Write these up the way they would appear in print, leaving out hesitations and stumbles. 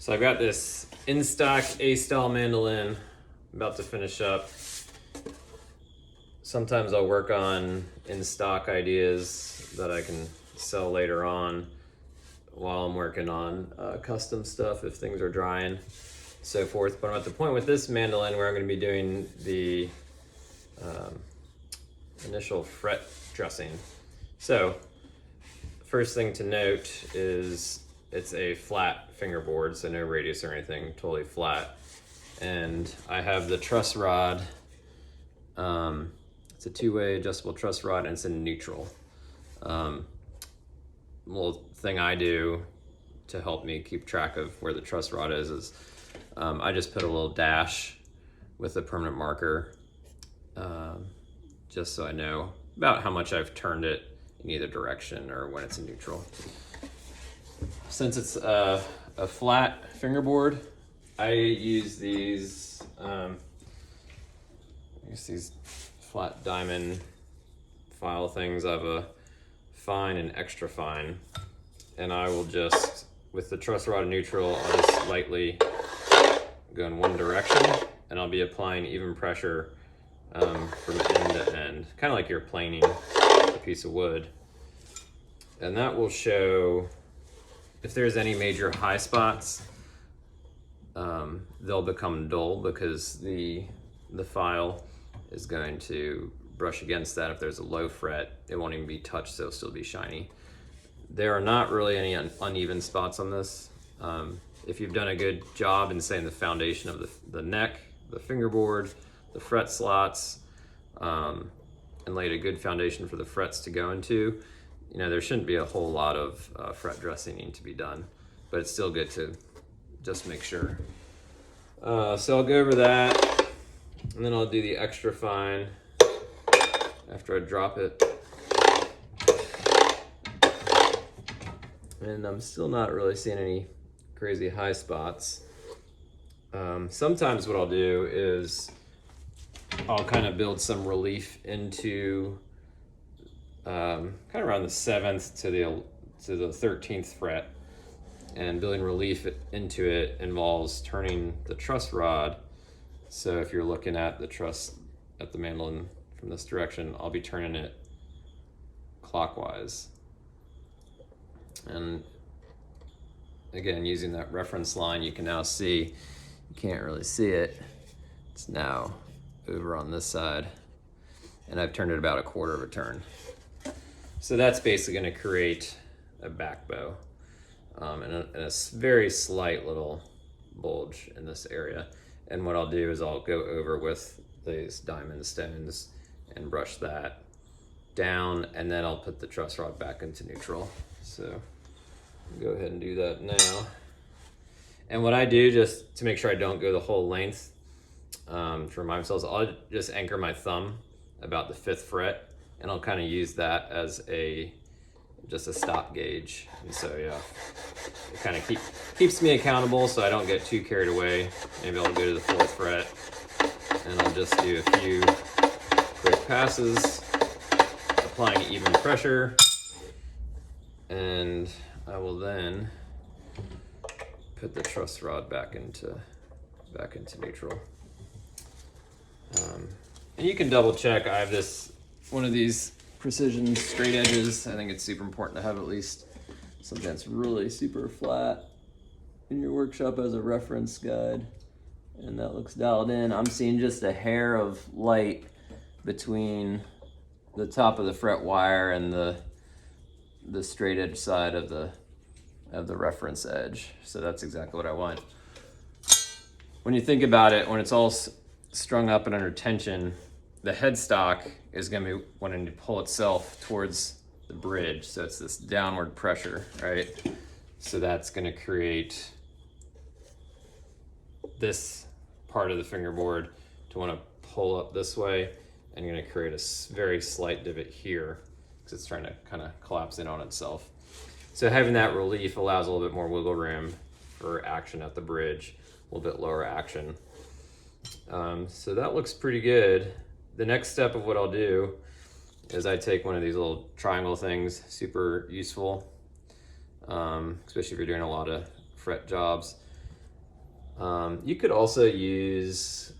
So I've got this in stock A-style mandolin about to finish up. Sometimes I'll work on in stock ideas that I can sell later on while I'm working on custom stuff if things are drying, so forth. But I'm at the point with this mandolin where I'm going to be doing the initial fret dressing. So first thing to note is it's a flat fingerboard, so no radius or anything, totally flat. And I have the truss rod. It's a two-way adjustable truss rod, and it's in neutral. Little thing I do to help me keep track of where the truss rod is I just put a little dash with a permanent marker, just so I know about how much I've turned it in either direction or when it's in neutral. Since it's a flat fingerboard, I use these flat diamond file things. I have a fine and extra fine, and I will just, with the truss rod in neutral, I'll just lightly go in one direction, and I'll be applying even pressure from end to end, kind of like you're planing a piece of wood. And that will show if there's any major high spots. They'll become dull because the file is going to brush against that. If there's a low fret, it won't even be touched, so it'll still be shiny. There are not really any uneven spots on this. If you've done a good job in, saying, the foundation of the neck, the fingerboard, the fret slots, and laid a good foundation for the frets to go into, you know, there shouldn't be a whole lot of fret dressing need to be done, but it's still good to just make sure. So I'll go over that, and then I'll do the extra fine after I drop it. And I'm still not really seeing any crazy high spots. Sometimes what I'll do is I'll kind of build some relief into kind of around the 7th to the 13th fret. And building relief into it involves turning the truss rod. So if you're looking at the truss at the mandolin from this direction, I'll be turning it clockwise. And again, using that reference line, you can now see, you can't really see it, it's now over on this side, and I've turned it about a quarter of a turn. So that's basically going to create a back bow and a very slight little bulge in this area. And what I'll do is I'll go over with these diamond stones and brush that down, and then I'll put the truss rod back into neutral. So go ahead and do that now. And what I do, just to make sure I don't go the whole length, to remind myself, I'll just anchor my thumb about the 5th fret, and I'll kind of use that as just a stop gauge. And so yeah, it kind of keeps me accountable so I don't get too carried away. Maybe I'll go to the 4th fret, and I'll just do a few quick passes, applying even pressure, and I will then put the truss rod back into neutral. And you can double check. I have one of these precision straight edges. I think it's super important to have at least something that's really super flat in your workshop as a reference guide. And that looks dialed in. I'm seeing just a hair of light between the top of the fret wire and the straight edge side of the reference edge. So that's exactly what I want. When you think about it, when it's all strung up and under tension, the headstock is going to be wanting to pull itself towards the bridge. So it's this downward pressure, right? So that's going to create this part of the fingerboard to want to pull up this way, and going to create a very slight divot here because it's trying to kind of collapse in on itself. So having that relief allows a little bit more wiggle room for action at the bridge, a little bit lower action. So that looks pretty good. The next step of what I'll do is I take one of these little triangle things, super useful, especially if you're doing a lot of fret jobs. You could also use,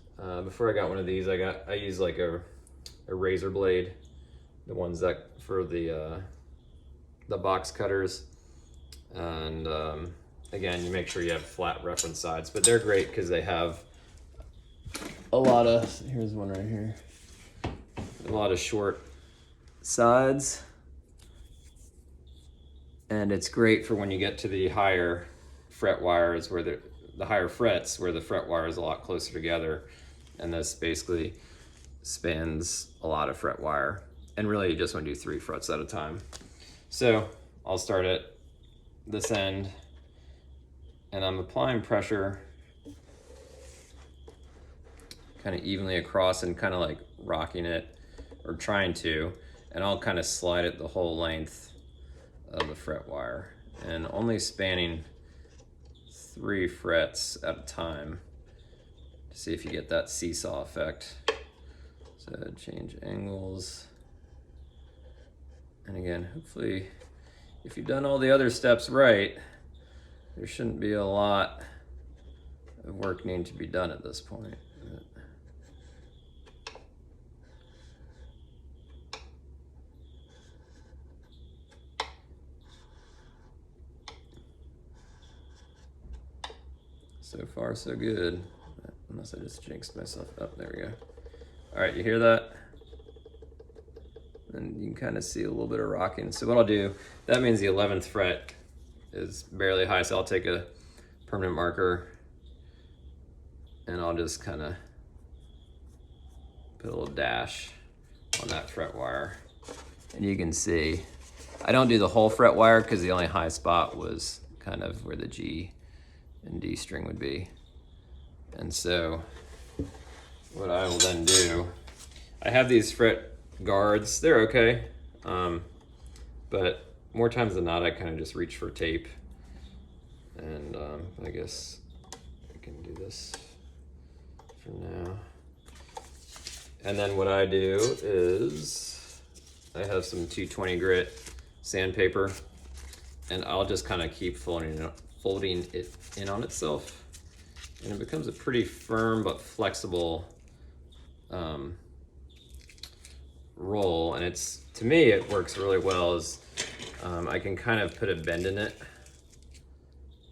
before I got one of these, I use like a razor blade, the ones that for the box cutters. And again, you make sure you have flat reference sides, but they're great because they have a lot of, here's one right here, a lot of short sides. And it's great for when you get to the higher fret wires where the higher frets where the fret wire is a lot closer together. And this basically spans a lot of fret wire. And really you just want to do 3 frets at a time. So I'll start at this end and I'm applying pressure kind of evenly across and kind of like rocking it or trying to, and I'll kind of slide it the whole length of the fret wire and only spanning 3 frets at a time to see if you get that seesaw effect. So change angles. And again, hopefully if you've done all the other steps right, there shouldn't be a lot of work needing to be done at this point. So far, so good. Unless I just jinxed myself up. There we go. All right, you hear that? And you can kind of see a little bit of rocking. So what I'll do, that means the 11th fret is barely high. So I'll take a permanent marker and I'll just kind of put a little dash on that fret wire. And you can see, I don't do the whole fret wire because the only high spot was kind of where the G and D string would be. And so what I will then do, I have these fret guards, they're okay, but more times than not I kind of just reach for tape, and I guess I can do this for now. And then what I do is I have some 220 grit sandpaper and I'll just kind of keep folding it in on itself, and it becomes a pretty firm but flexible roll. And it's, to me, it works really well as I can kind of put a bend in it.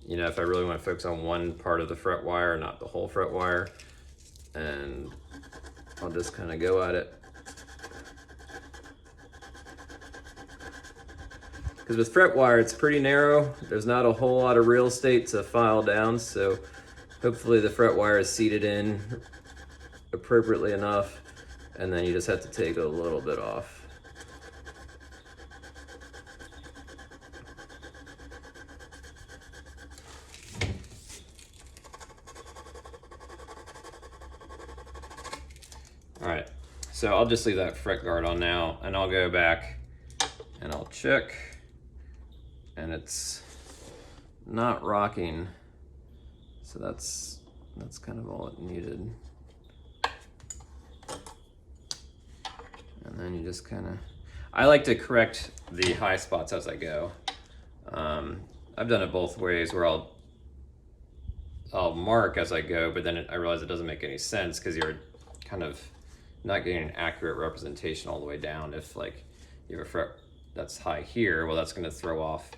You know, if I really want to focus on one part of the fret wire, not the whole fret wire, and I'll just kind of go at it. Because with fret wire, it's pretty narrow. There's not a whole lot of real estate to file down, so hopefully the fret wire is seated in appropriately enough, and then you just have to take a little bit off. All right, so I'll just leave that fret guard on now, and I'll go back and I'll check, and it's not rocking, so that's kind of all it needed. And then you just kind of, I like to correct the high spots as I go. I've done it both ways, where I'll mark as I go, but then I realize it doesn't make any sense because you're kind of not getting an accurate representation all the way down. If like you have a fret that's high here, well, that's going to throw off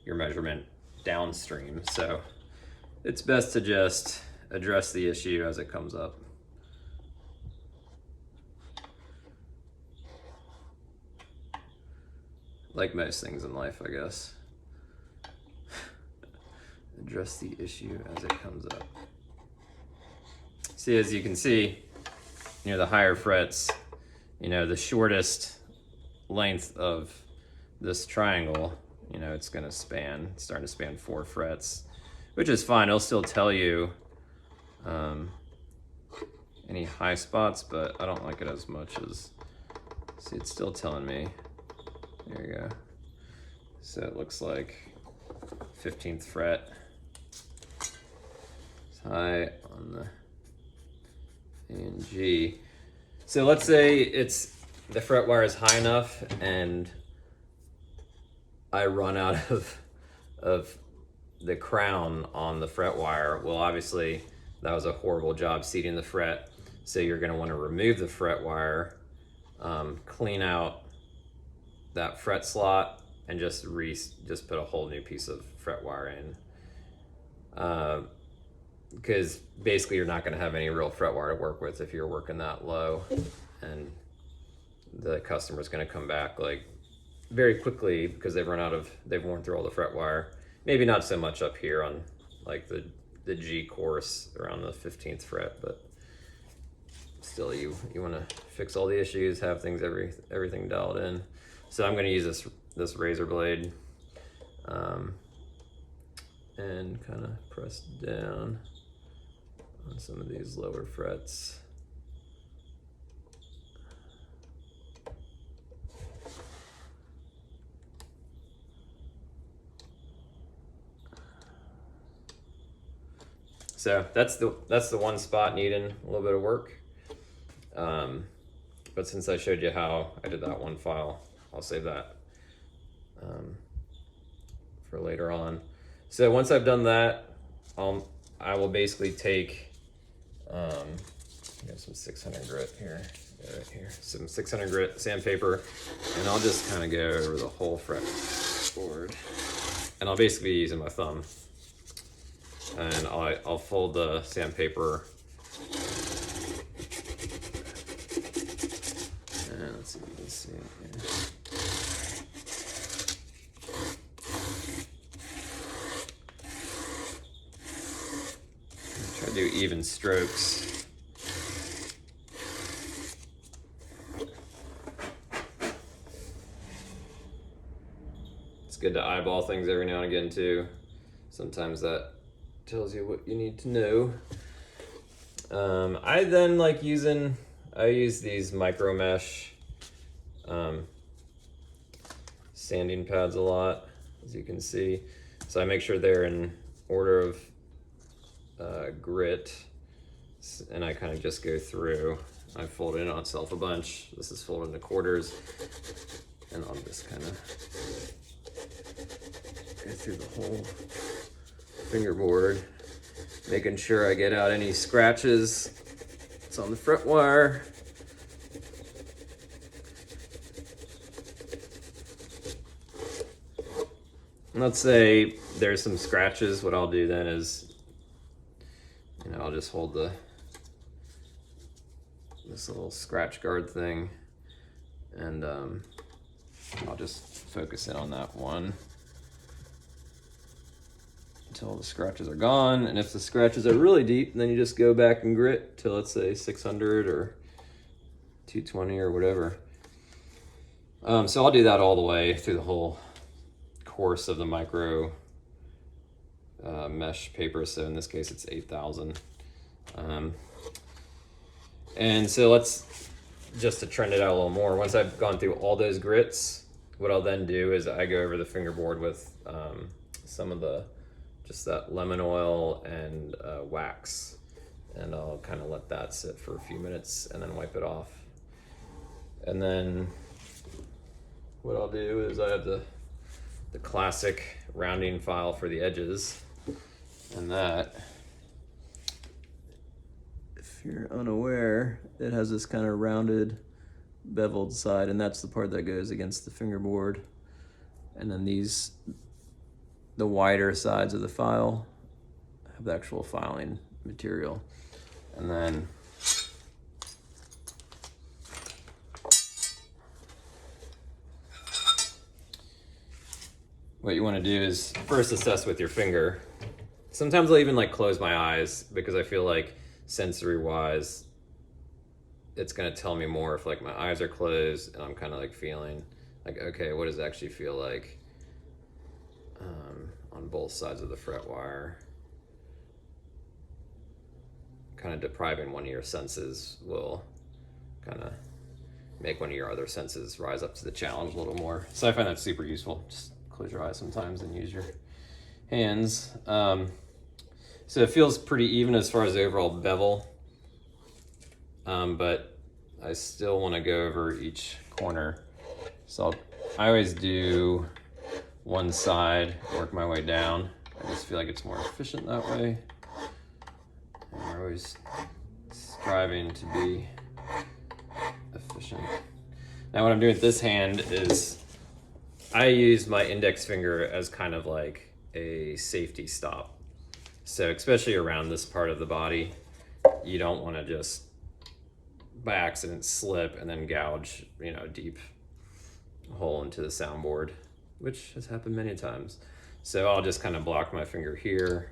your measurement downstream. So it's best to just address the issue as it comes up. Like most things in life, I guess. Address the issue as it comes up. See, as you can see, you know, the higher frets, you know, the shortest length of this triangle, you know, it's starting to span 4 frets, which is fine. It'll still tell you any high spots, but I don't like it as much as, see, it's still telling me. There you go. So it looks like 15th fret. It's high on the A and G. So let's say the fret wire is high enough and I run out of the crown on the fret wire. Well, obviously that was a horrible job seating the fret. So you're gonna wanna remove the fret wire, clean out that fret slot, and just put a whole new piece of fret wire in. Because basically you're not gonna have any real fret wire to work with if you're working that low, and the customer's gonna come back like very quickly because they've worn through all the fret wire. Maybe not so much up here on like the G course around the 15th fret, but still you want to fix all the issues, have everything dialed in. So I'm going to use this razor blade and kind of press down on some of these lower frets. So that's the one spot needing a little bit of work. But since I showed you how I did that one file, I'll save that for later on. So once I've done that, I will basically take I have some 600 grit here, right here, some 600 grit sandpaper, and I'll just kind of go over the whole fretboard, and I'll basically be using my thumb. And I'll fold the sandpaper, and let's see if you can see it here. Try to do even strokes. It's good to eyeball things every now and again too. Sometimes that tells you what you need to know. I then I use these micro mesh sanding pads a lot, as you can see. So I make sure they're in order of grit, and I kind of just go through. I fold it on itself a bunch. This is folded into quarters, and I'll just kind of go through the whole fingerboard, making sure I get out any scratches that's on the fret wire. And let's say there's some scratches. What I'll do then is, I'll just hold this little scratch guard thing, and I'll just focus in on that one until the scratches are gone. And if the scratches are really deep, then you just go back and grit to, let's say, 600 or 220 or whatever. So I'll do that all the way through the whole course of the micro mesh paper. So in this case, it's 8,000. And so just to trend it out a little more, once I've gone through all those grits, what I'll then do is I go over the fingerboard with some of just that lemon oil and wax, and I'll kind of let that sit for a few minutes and then wipe it off. And then what I'll do is I have the classic rounding file for the edges, and that, if you're unaware, it has this kind of rounded beveled side, and that's the part that goes against the fingerboard. And then the wider sides of the file have the actual filing material. And then what you want to do is first assess with your finger. Sometimes I'll even close my eyes, because I feel like sensory wise it's going to tell me more if my eyes are closed and I'm kind of feeling okay, what does it actually feel like on both sides of the fret wire. Kind of depriving one of your senses will kind of make one of your other senses rise up to the challenge a little more. So I find that super useful. Just close your eyes sometimes and use your hands. So it feels pretty even as far as the overall bevel, but I still want to go over each corner. So I always do one side, work my way down. I just feel like it's more efficient that way. We're always striving to be efficient. Now what I'm doing with this hand is I use my index finger as kind of like a safety stop. So especially around this part of the body, you don't want to just by accident slip and then gouge, you know, a deep hole into the soundboard, which has happened many times. So I'll just kind of block my finger here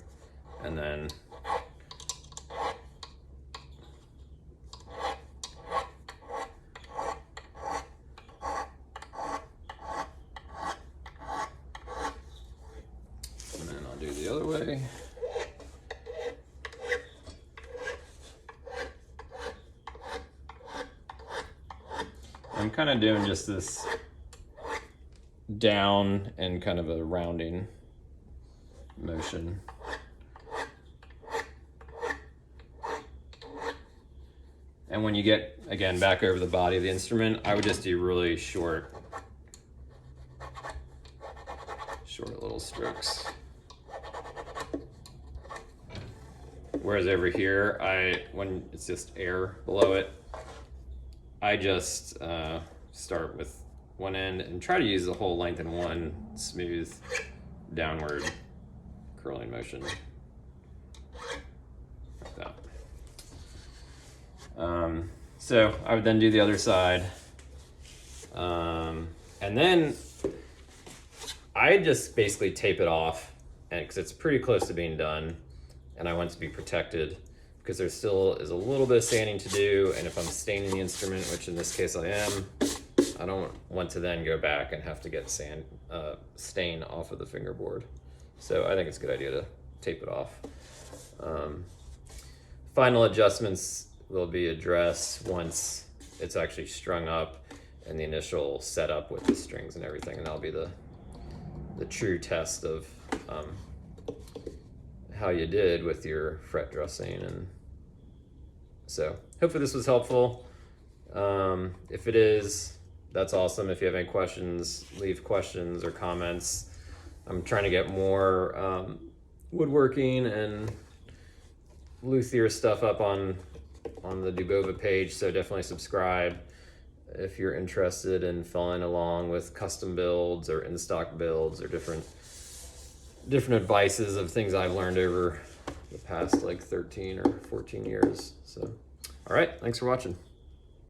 and then I'll do the other way. I'm kind of doing just this down and kind of a rounding motion. And when you get, again, back over the body of the instrument, I would just do really short little strokes. Whereas over here, when it's just air below it, I just start with one end and try to use the whole length in one smooth downward curling motion. Like that. So I would then do the other side. And then I just basically tape it off, and because it's pretty close to being done, and I want it to be protected because there still is a little bit of sanding to do, and if I'm staining the instrument, which in this case I am, I don't want to then go back and have to get stain off of the fingerboard. So I think it's a good idea to tape it off. Final adjustments will be addressed once it's actually strung up and the initial setup with the strings and everything, and that'll be the true test of how you did with your fret dressing. And so hopefully this was helpful. If it is, that's awesome. If you have any questions, leave questions or comments. I'm trying to get more woodworking and luthier stuff up on the Dubova page, so definitely subscribe if you're interested in following along with custom builds or in-stock builds or different advices of things I've learned over the past like 13 or 14 years. So, all right, thanks for watching.